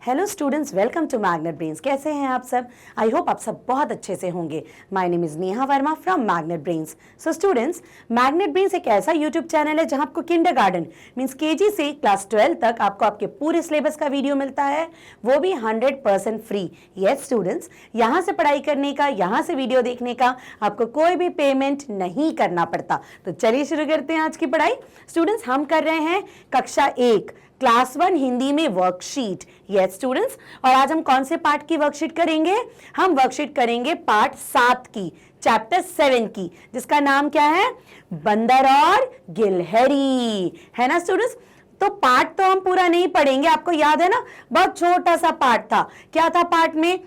Hello students, welcome to Magnet Brains. कैसे हैं आप सब? आई होप आप सब बहुत अच्छे से होंगे। My name is Neha Verma from magnet brains. So students, magnet brains एक ऐसा यूट्यूब चैनल है जहां आपको किंडरगार्टन मींस केजी से क्लास 12 तक आपको आपके पूरे सिलेबस का वीडियो मिलता है, वो भी 100% फ्री। यस स्टूडेंट्स, यहाँ से पढ़ाई करने का, यहाँ से वीडियो देखने का आपको कोई भी पेमेंट नहीं करना पड़ता। तो चलिए शुरू करते हैं आज की पढ़ाई। स्टूडेंट्स, हम कर रहे हैं कक्षा 1 क्लास 1 हिंदी में वर्कशीट। यस स्टूडेंट्स, और आज हम कौन से पार्ट की वर्कशीट करेंगे? हम वर्कशीट करेंगे पार्ट 7 की, चैप्टर 7 की, जिसका नाम क्या है? बंदर और गिलहरी, है ना स्टूडेंट्स? तो पार्ट तो हम पूरा नहीं पढ़ेंगे, आपको याद है ना, बहुत छोटा सा पार्ट था। क्या था पार्ट में?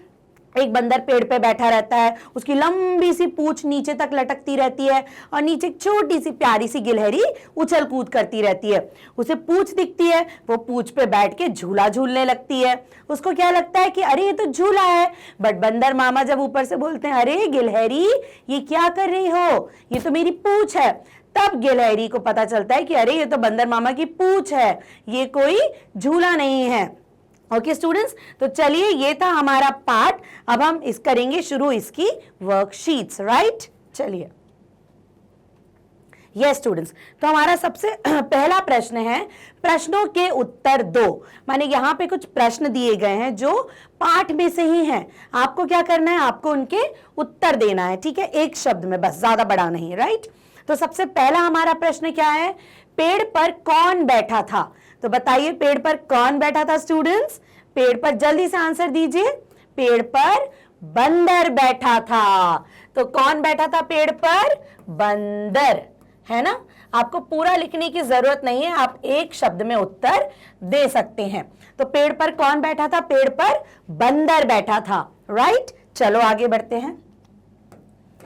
एक बंदर पेड़ पे बैठा रहता है, उसकी लंबी सी पूंछ नीचे तक लटकती रहती है और नीचे एक छोटी सी प्यारी सी गिलहरी उछल कूद करती रहती है। उसे पूंछ दिखती है, वो पूंछ पे बैठ के झूला झूलने लगती है। उसको क्या लगता है कि अरे ये तो झूला है, बट बंदर मामा जब ऊपर से बोलते हैं अरे गिलहरी ये क्या कर रही हो, ये तो मेरी पूंछ है, तब गिलहरी को पता चलता है कि अरे ये तो बंदर मामा की पूंछ है, ये कोई झूला नहीं है। ओके स्टूडेंट्स, तो चलिए ये था हमारा पार्ट। अब हम इस करेंगे शुरू इसकी वर्कशीट्स, राइट? चलिए यस स्टूडेंट्स, तो हमारा सबसे पहला प्रश्न है, प्रश्नों के उत्तर दो। माने यहाँ पे कुछ प्रश्न दिए गए हैं जो पाठ में से ही हैं। आपको क्या करना है? आपको उनके उत्तर देना है, ठीक है? एक शब्द में बस, ज्यादा बड़ा नहीं, राइट? तो सबसे पहला हमारा प्रश्न क्या है? पेड़ पर कौन बैठा था? तो बताइए पेड़ पर कौन बैठा था स्टूडेंट्स? पेड़ पर जल्दी से आंसर दीजिए। पेड़ पर बंदर बैठा था। तो कौन बैठा था पेड़ पर? बंदर, है ना? आपको पूरा लिखने की जरूरत नहीं है, आप एक शब्द में उत्तर दे सकते हैं। तो पेड़ पर कौन बैठा था? पेड़ पर बंदर बैठा था, राइट? चलो आगे बढ़ते हैं।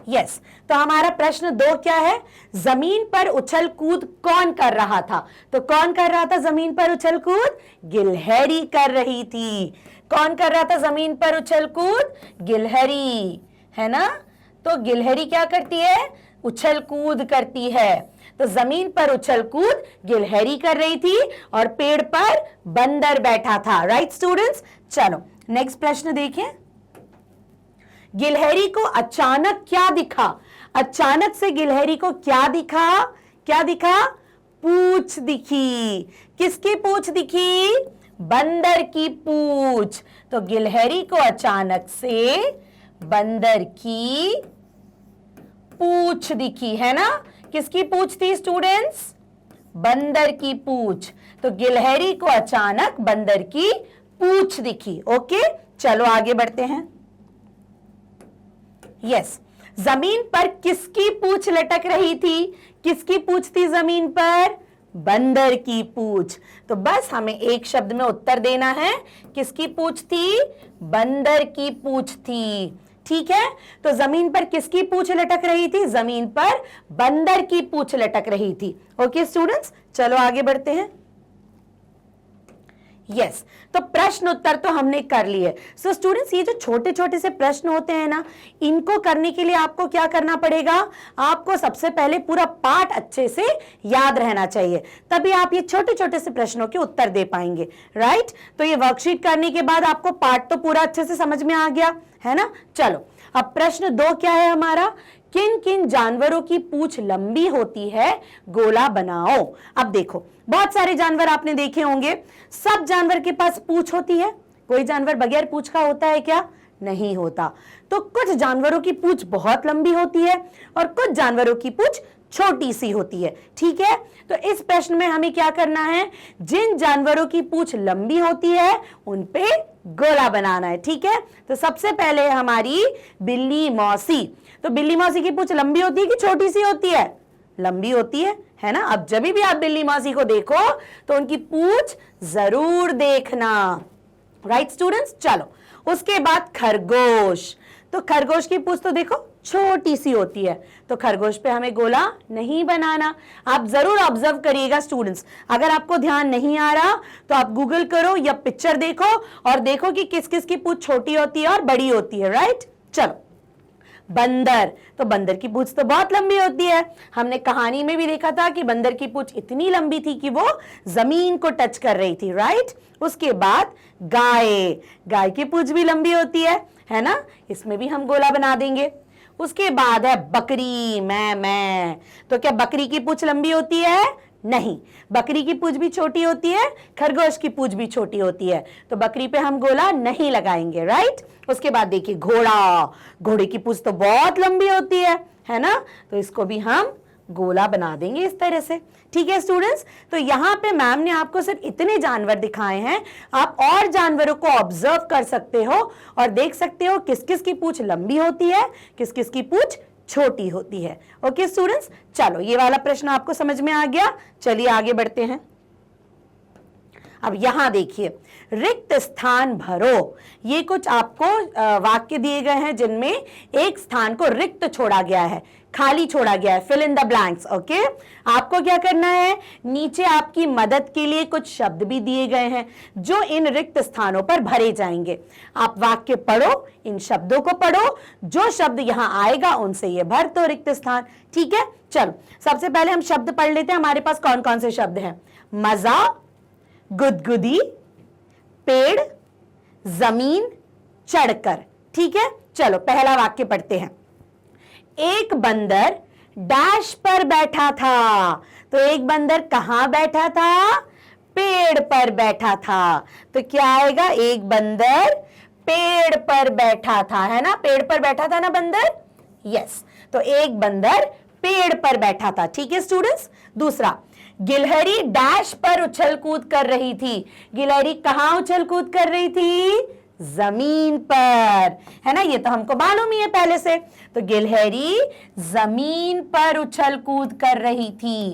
यस, तो हमारा प्रश्न 2 क्या है? जमीन पर उछल कूद कौन कर रहा था? तो कौन कर रहा था जमीन पर उछल कूद? गिलहरी कर रही थी। कौन कर रहा था जमीन पर उछल कूद? गिलहरी, है ना? तो गिलहरी क्या करती है? उछल कूद करती है। तो जमीन पर उछल कूद गिलहरी कर रही थी और पेड़ पर बंदर बैठा था, राइट स्टूडेंट्स? चलो नेक्स्ट प्रश्न देखें। गिलहरी को अचानक क्या दिखा? अचानक से गिलहरी को क्या दिखा? क्या दिखा? पूंछ दिखी। किसकी पूंछ दिखी? बंदर की पूंछ। तो गिलहरी को अचानक से बंदर की पूंछ दिखी, है ना? किसकी पूंछ थी स्टूडेंट्स? बंदर की पूंछ। तो गिलहरी को अचानक बंदर की पूंछ दिखी। ओके, चलो आगे बढ़ते हैं। यस, जमीन पर किसकी पूंछ लटक रही थी? किसकी पूंछ थी जमीन पर? बंदर की पूंछ। तो बस हमें एक शब्द में उत्तर देना है। किसकी पूंछ थी? बंदर की पूंछ थी, ठीक है? तो जमीन पर किसकी पूंछ लटक रही थी? जमीन पर बंदर की पूंछ लटक रही थी। ओके स्टूडेंट्स, चलो आगे बढ़ते हैं। यस, तो प्रश्न उत्तर तो हमने कर लिए। सो स्टूडेंट्स, ये जो छोटे छोटे से प्रश्न होते हैं ना, इनको करने के लिए आपको क्या करना पड़ेगा? आपको सबसे पहले पूरा पाठ अच्छे से याद रहना चाहिए, तभी आप ये छोटे छोटे से प्रश्नों के उत्तर दे पाएंगे, राइट? तो ये वर्कशीट करने के बाद आपको पाठ तो पूरा अच्छे से समझ में आ गया, है ना? चलो अब प्रश्न 2 क्या है हमारा? किन किन जानवरों की पूंछ लंबी होती है? गोला बनाओ। अब देखो, बहुत सारे जानवर आपने देखे होंगे, सब जानवर के पास पूंछ होती है। कोई जानवर बगैर पूंछ का होता है क्या? नहीं होता। तो कुछ जानवरों की पूंछ बहुत लंबी होती है और कुछ जानवरों की पूंछ छोटी सी होती है, ठीक है? तो इस प्रश्न में हमें क्या करना है? जिन जानवरों की पूंछ लंबी होती है उन पे गोला बनाना है, ठीक है? तो सबसे पहले हमारी बिल्ली मौसी। तो बिल्ली मौसी की पूंछ लंबी होती है कि छोटी सी होती है? लंबी होती है ना? अब जब भी आप बिल्ली मौसी को देखो तो उनकी पूंछ जरूर देखना, राइट स्टूडेंट्स? चलो उसके बाद खरगोश। तो खरगोश की पूंछ तो देखो छोटी सी होती है, तो खरगोश पे हमें गोला नहीं बनाना। आप जरूर ऑब्जर्व करिएगा स्टूडेंट्स, अगर आपको ध्यान नहीं आ रहा तो आप गूगल करो या पिक्चर देखो और देखो कि किस किस की पूंछ छोटी होती है और बड़ी होती है, राइट? चलो बंदर, तो बंदर की पूंछ तो बहुत लंबी होती है। हमने कहानी में भी देखा था कि बंदर की पूंछ इतनी लंबी थी कि वो जमीन को टच कर रही थी, राइट। उसके बाद गाय, गाय की पूंछ भी लंबी होती है ना, इसमें भी हम गोला बना देंगे। उसके बाद है बकरी, मैं, तो क्या बकरी की पूंछ लंबी होती है? नहीं, बकरी की पूंछ भी छोटी होती है, खरगोश की पूंछ भी छोटी होती है, तो बकरी पे हम गोला नहीं लगाएंगे, राइट। उसके बाद देखिए घोड़ा, घोड़े की पूंछ तो बहुत लंबी होती है ना, तो इसको भी हम गोला बना देंगे इस तरह से। ठीक है स्टूडेंट्स, तो यहाँ पे मैम ने आपको सिर्फ इतने जानवर दिखाए हैं, आप और जानवरों को ऑब्जर्व कर सकते हो और देख सकते हो किस किस की पूंछ लंबी होती है, किस किस की पूंछ छोटी होती है। ओके स्टूडेंट्स, चलो ये वाला प्रश्न आपको समझ में आ गया। चलिए आगे बढ़ते हैं। अब यहां देखिए, रिक्त स्थान भरो, ये कुछ आपको वाक्य दिए गए हैं जिनमें एक स्थान को रिक्त छोड़ा गया है, खाली छोड़ा गया है, fill in the blanks. Okay, आपको क्या करना है, नीचे आपकी मदद के लिए कुछ शब्द भी दिए गए हैं जो इन रिक्त स्थानों पर भरे जाएंगे। आप वाक्य पढ़ो, इन शब्दों को पढ़ो, जो शब्द यहां आएगा उनसे ये भर दो रिक्त स्थान। ठीक है, चलो सबसे पहले हम शब्द पढ़ लेते हैं। हमारे पास कौन कौन से शब्द हैं? मजा, गुदगुदी, पेड़, जमीन, चढ़कर। ठीक है, चलो पहला वाक्य पढ़ते हैं। एक बंदर डैश पर बैठा था, तो एक बंदर कहां बैठा था? पेड़ पर बैठा था, तो क्या आएगा? एक बंदर पेड़ पर बैठा था, है ना, पेड़ पर बैठा था ना बंदर, यस, तो एक बंदर पेड़ पर बैठा था। ठीक है स्टूडेंट्स, दूसरा, गिलहरी डैश पर उछल कूद कर रही थी, गिलहरी कहां उछल कूद कर रही थी? जमीन पर, है ना, ये तो हमको मालूम ही है पहले से, तो गिलहरी जमीन पर उछल कूद कर रही थी।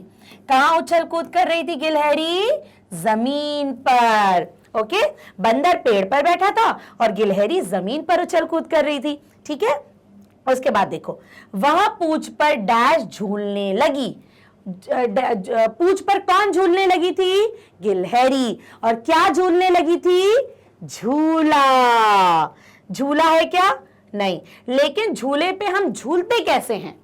कहां उछल कूद कर रही थी गिलहरी? जमीन पर। ओके, बंदर पेड़ पर बैठा था और गिलहरी जमीन पर उछल कूद कर रही थी। ठीक है, उसके बाद देखो, वह पूंछ पर डैश झूलने लगी, पूंछ पर कौन झूलने लगी थी? गिलहरी, और क्या झूलने लगी थी? झूला। झूला है क्या? नहीं, लेकिन झूले पे हम झूलते कैसे हैं?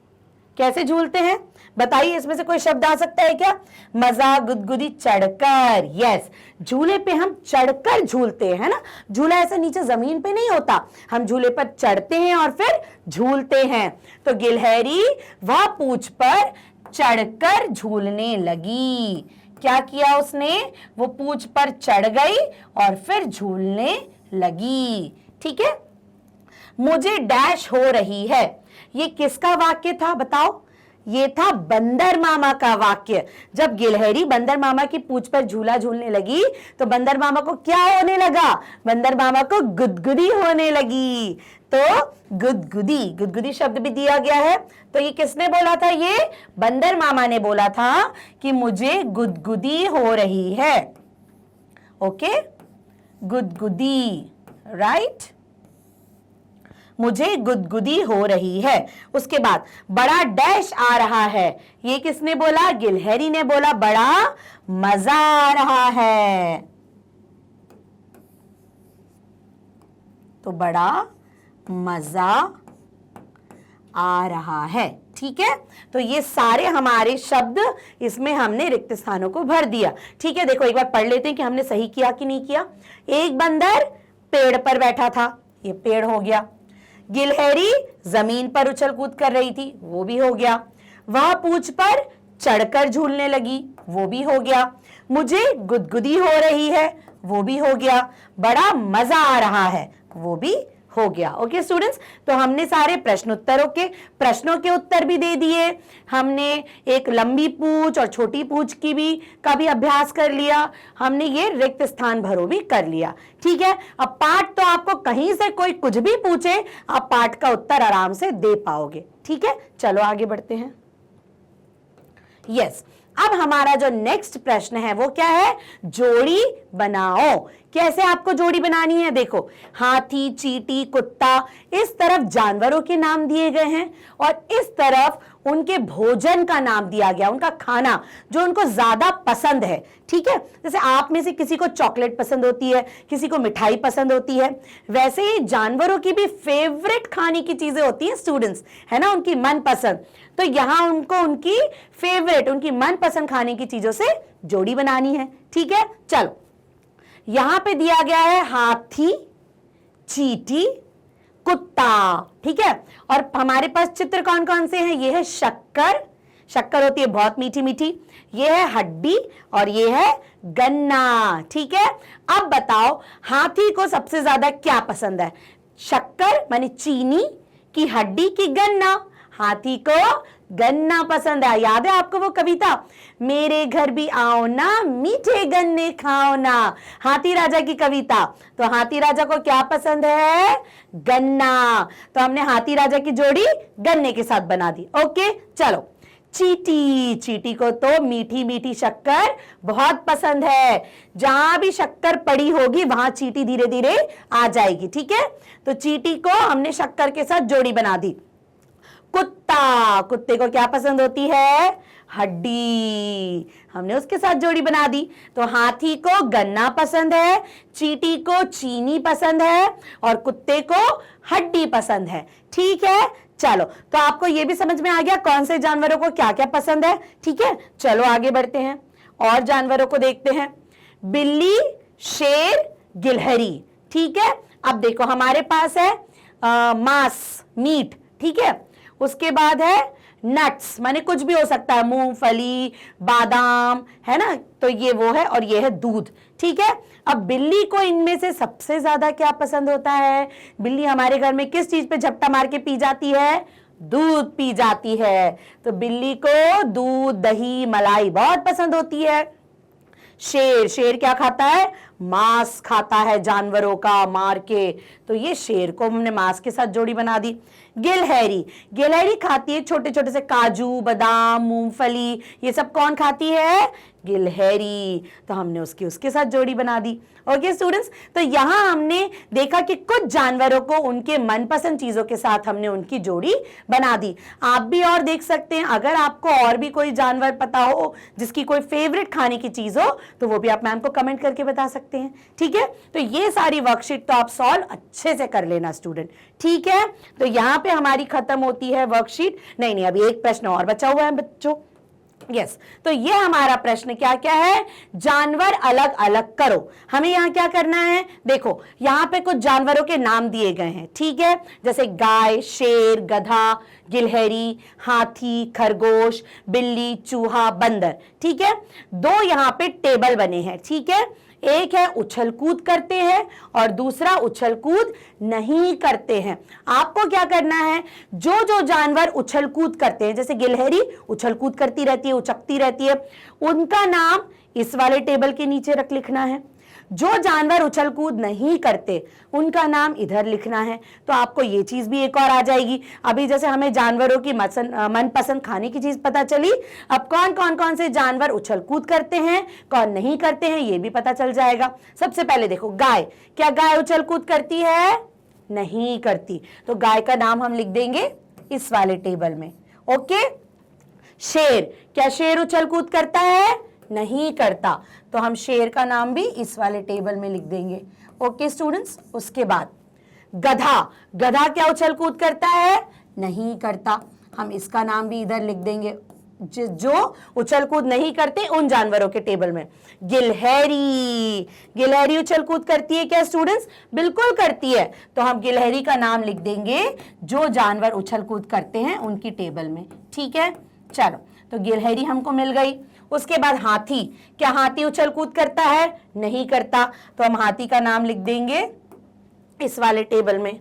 कैसे झूलते हैं बताइए, इसमें से कोई शब्द आ सकता है क्या? मजा, गुदगुदी, चढ़कर। यस, झूले पे हम चढ़कर झूलते हैं ना, झूला ऐसे नीचे जमीन पे नहीं होता, हम झूले पर चढ़ते हैं और फिर झूलते हैं। तो गिलहरी वह पूंछ पर चढ़कर झूलने लगी। क्या किया उसने? वो पूंछ पर चढ़ गई और फिर झूलने लगी। ठीक है, मुझे डैश हो रही है, ये किसका वाक्य था बताओ? ये था बंदर मामा का वाक्य। जब गिलहरी बंदर मामा की पूंछ पर झूला झूलने लगी तो बंदर मामा को क्या होने लगा? बंदर मामा को गुदगुदी होने लगी। तो गुदगुदी, गुदगुदी शब्द भी दिया गया है, तो ये किसने बोला था? ये बंदर मामा ने बोला था कि मुझे गुदगुदी हो रही है। ओके, गुदगुदी, राइट, मुझे गुदगुदी हो रही है। उसके बाद बड़ा डैश आ रहा है, ये किसने बोला? गिलहरी ने बोला बड़ा मजा आ रहा है, तो बड़ा मजा आ रहा है। ठीक है, तो ये सारे हमारे शब्द इसमें हमने रिक्त स्थानों को भर दिया। ठीक है, देखो एक बार पढ़ लेते हैं कि हमने सही किया कि नहीं किया। एक बंदर पेड़ पर बैठा था, ये पेड़ हो गया। गिलहरी जमीन पर उछल कूद कर रही थी, वो भी हो गया। वह पूंछ पर चढ़कर झूलने लगी, वो भी हो गया। मुझे गुदगुदी हो रही है, वो भी हो गया। बड़ा मजा आ रहा है, वो भी हो गया। ओके स्टूडेंट्स, तो हमने सारे प्रश्नों के उत्तर भी दे दिए, हमने एक लंबी पूंछ और छोटी पूंछ की भी का भी अभ्यास कर लिया, हमने ये रिक्त स्थान भरो भी कर लिया। ठीक है, अब पाठ तो आपको कहीं से कोई कुछ भी पूछे, आप पाठ का उत्तर आराम से दे पाओगे। ठीक है, चलो आगे बढ़ते हैं। यस, अब हमारा जो नेक्स्ट प्रश्न है वो क्या है? जोड़ी बनाओ। कैसे आपको जोड़ी बनानी है? देखो, हाथी, चींटी, कुत्ता, इस तरफ जानवरों के नाम दिए गए हैं और इस तरफ उनके भोजन का नाम दिया गया, उनका खाना जो उनको ज्यादा पसंद है। ठीक है, जैसे आप में से किसी को चॉकलेट पसंद होती है, किसी को मिठाई पसंद होती है, वैसे ही जानवरों की भी फेवरेट खाने की चीजें होती हैं स्टूडेंट्स, है ना, उनकी मनपसंद। तो यहां उनको उनकी फेवरेट, उनकी मनपसंद खाने की चीजों से जोड़ी बनानी है। ठीक है, चलो यहां पे दिया गया है हाथी, चींटी, कुत्ता। ठीक है, और हमारे पास चित्र कौन कौन से हैं? ये है शक्कर, शक्कर होती है बहुत मीठी मीठी, ये है हड्डी और ये है गन्ना। ठीक है, अब बताओ हाथी को सबसे ज्यादा क्या पसंद है? शक्कर माने चीनी की, हड्डी की गन्ना? हाथी को गन्ना पसंद है। याद है आपको वो कविता, मेरे घर भी आओ ना, मीठे गन्ने खाओ ना, हाथी राजा की कविता। तो हाथी राजा को क्या पसंद है? गन्ना। तो हमने हाथी राजा की जोड़ी गन्ने के साथ बना दी। ओके, चलो चींटी, चींटी को तो मीठी मीठी शक्कर बहुत पसंद है। जहां भी शक्कर पड़ी होगी वहां चींटी धीरे धीरे आ जाएगी। ठीक है, तो चींटी को हमने शक्कर के साथ जोड़ी बना दी। कुत्ता, कुत्ते को क्या पसंद होती है? हड्डी, हमने उसके साथ जोड़ी बना दी। तो हाथी को गन्ना पसंद है, चींटी को चीनी पसंद है और कुत्ते को हड्डी पसंद है। ठीक है, चलो तो आपको यह भी समझ में आ गया कौन से जानवरों को क्या क्या पसंद है। ठीक है, चलो आगे बढ़ते हैं और जानवरों को देखते हैं। बिल्ली, शेर, गिलहरी। ठीक है, अब देखो हमारे पास है मांस, मीट। ठीक है, उसके बाद है नट्स, माने कुछ भी हो सकता है, मूंगफली, बादाम, है ना, तो ये वो है, और ये है दूध। ठीक है, अब बिल्ली को इनमें से सबसे ज्यादा क्या पसंद होता है? बिल्ली हमारे घर में किस चीज पे झपटा मार के पी जाती है? दूध पी जाती है। तो बिल्ली को दूध, दही, मलाई बहुत पसंद होती है। शेर, शेर क्या खाता है? मांस खाता है जानवरों का मार के, तो ये शेर को हमने मांस के साथ जोड़ी बना दी। गिलहरी, गिलहरी खाती है छोटे छोटे से काजू, बादाम, मूंगफली, ये सब कौन खाती है? गिलहरी, तो हमने उसके साथ जोड़ी बना दी। ओके स्टूडेंट्स, तो यहां हमने देखा कि कुछ जानवरों को उनके मनपसंद चीजों के साथ हमने उनकी जोड़ी बना दी। आप भी और देख सकते हैं, अगर आपको और भी कोई जानवर पता हो जिसकी कोई फेवरेट खाने की चीज हो तो वो भी आप मैम को कमेंट करके बता सकते हैं। ठीक है, तो ये सारी वर्कशीट तो आप सॉल्व अच्छे से कर लेना स्टूडेंट। ठीक है, तो यहां पे हमारी खत्म होती है वर्कशीट। नहीं, अभी एक प्रश्न और बचा हुआ है बच्चों। यस, तो ये हमारा प्रश्न क्या क्या है? जानवर अलग अलग करो। हमें यहाँ क्या करना है? देखो यहाँ पे कुछ जानवरों के नाम दिए गए हैं। ठीक है, जैसे गाय, शेर, गधा, गिलहरी, हाथी, खरगोश, बिल्ली, चूहा, बंदर। ठीक है, दो यहाँ पे टेबल बने हैं। ठीक है, एक है उछल कूद करते हैं और दूसरा उछल कूद नहीं करते हैं। आपको क्या करना है? जो जो जानवर उछल कूद करते हैं, जैसे गिलहरी उछल कूद करती रहती है, उचकती रहती है, उनका नाम इस वाले टेबल के नीचे रख लिखना है। जो जानवर उछल कूद नहीं करते उनका नाम इधर लिखना है। तो आपको ये चीज भी एक और आ जाएगी। अभी जैसे हमें जानवरों की मनपसंद खाने की चीज पता चली, अब कौन से जानवर उछल कूद करते हैं, कौन नहीं करते हैं, ये भी पता चल जाएगा। सबसे पहले देखो गाय, क्या गाय उछल कूद करती है? नहीं करती, तो गाय का नाम हम लिख देंगे इस वाले टेबल में। ओके, शेर, क्या शेर उछल कूद करता है? नहीं करता, तो हम शेर का नाम भी इस वाले टेबल में लिख देंगे। ओके स्टूडेंट्स, उसके बाद गधा, गधा क्या उछल कूद करता है? नहीं करता, हम इसका नाम भी इधर लिख देंगे, जो उछल कूद नहीं करते उन जानवरों के टेबल में। गिलहरी, गिलहरी उछल कूद करती है क्या स्टूडेंट्स? बिल्कुल करती है, तो हम गिलहरी का नाम लिख देंगे जो जानवर उछल कूद करते हैं उनकी टेबल में। ठीक है, चलो तो गिलहरी हमको मिल गई। उसके बाद हाथी, क्या हाथी उछल कूद करता है? नहीं करता, तो हम हाथी का नाम लिख देंगे इस वाले टेबल में,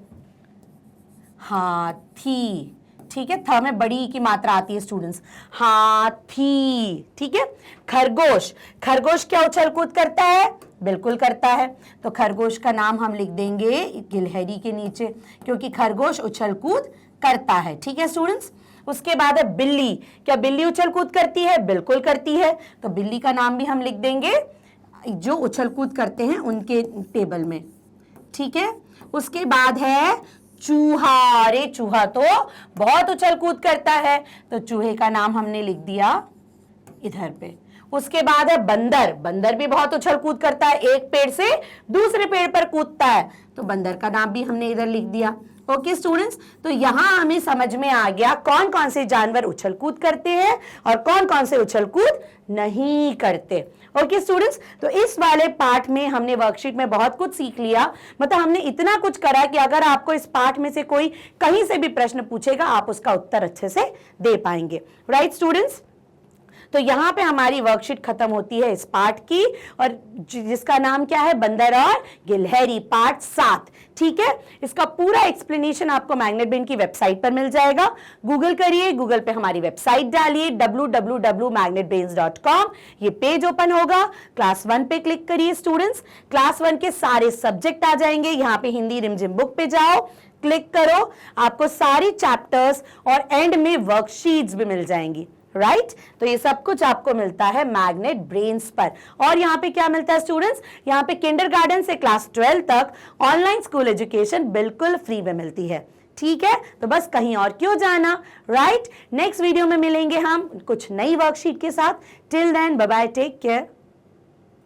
हाथी। ठीक है, थ में बड़ी की मात्रा आती है स्टूडेंट्स, हाथी। ठीक है, खरगोश, खरगोश क्या उछल कूद करता है? बिल्कुल करता है, तो खरगोश का नाम हम लिख देंगे गिलहरी के नीचे, क्योंकि खरगोश उछल कूद करता है। ठीक है स्टूडेंट्स, उसके बाद है बिल्ली, क्या बिल्ली उछल कूद करती है? बिल्कुल करती है, तो बिल्ली का नाम भी हम लिख देंगे जो उछल कूद करते हैं उनके टेबल में। ठीक है, उसके बाद है चूहा। अरे चूहा तो बहुत उछल कूद करता है, तो चूहे का नाम हमने लिख दिया इधर पे। उसके बाद है बंदर। बंदर भी बहुत उछल कूद करता है, एक पेड़ से दूसरे पेड़ पर कूदता है, तो बंदर का नाम भी हमने इधर लिख दिया। ओके स्टूडेंट्स, तो यहां हमें समझ में आ गया कौन कौन से जानवर उछल कूद करते हैं और कौन कौन से उछल कूद नहीं करते। ओके स्टूडेंट्स, तो इस वाले पार्ट में हमने वर्कशीट में बहुत कुछ सीख लिया। मतलब हमने इतना कुछ करा कि अगर आपको इस पार्ट में से कोई कहीं से भी प्रश्न पूछेगा, आप उसका उत्तर अच्छे से दे पाएंगे। राइट स्टूडेंट्स, तो यहां पे हमारी वर्कशीट खत्म होती है इस पार्ट की, और जिसका नाम क्या है, बंदर और गिलहरी, पार्ट 7। ठीक है, इसका पूरा एक्सप्लेनेशन आपको मैग्नेट ब्रेन की वेबसाइट पर मिल जाएगा। गूगल करिए, गूगल पे हमारी वेबसाइट डालिए www.magnetbrains.com, ये पेज ओपन होगा। क्लास 1 पे क्लिक करिए स्टूडेंट्स, क्लास 1 के सारे सब्जेक्ट आ जाएंगे। यहाँ पे हिंदी रिमझिम बुक पे जाओ, क्लिक करो, आपको सारी चैप्टर्स और एंड में वर्कशीट्स भी मिल जाएंगी। राइट तो ये सब कुछ आपको मिलता है मैग्नेट ब्रेन्स पर। और यहाँ पे क्या मिलता है स्टूडेंट्स, यहाँ पे किंडरगार्टन से क्लास 12 तक ऑनलाइन स्कूल एजुकेशन बिल्कुल फ्री में मिलती है। ठीक है, तो बस कहीं और क्यों जाना। राइट, नेक्स्ट वीडियो में मिलेंगे हम कुछ नई वर्कशीट के साथ। Till then bye bye, take care.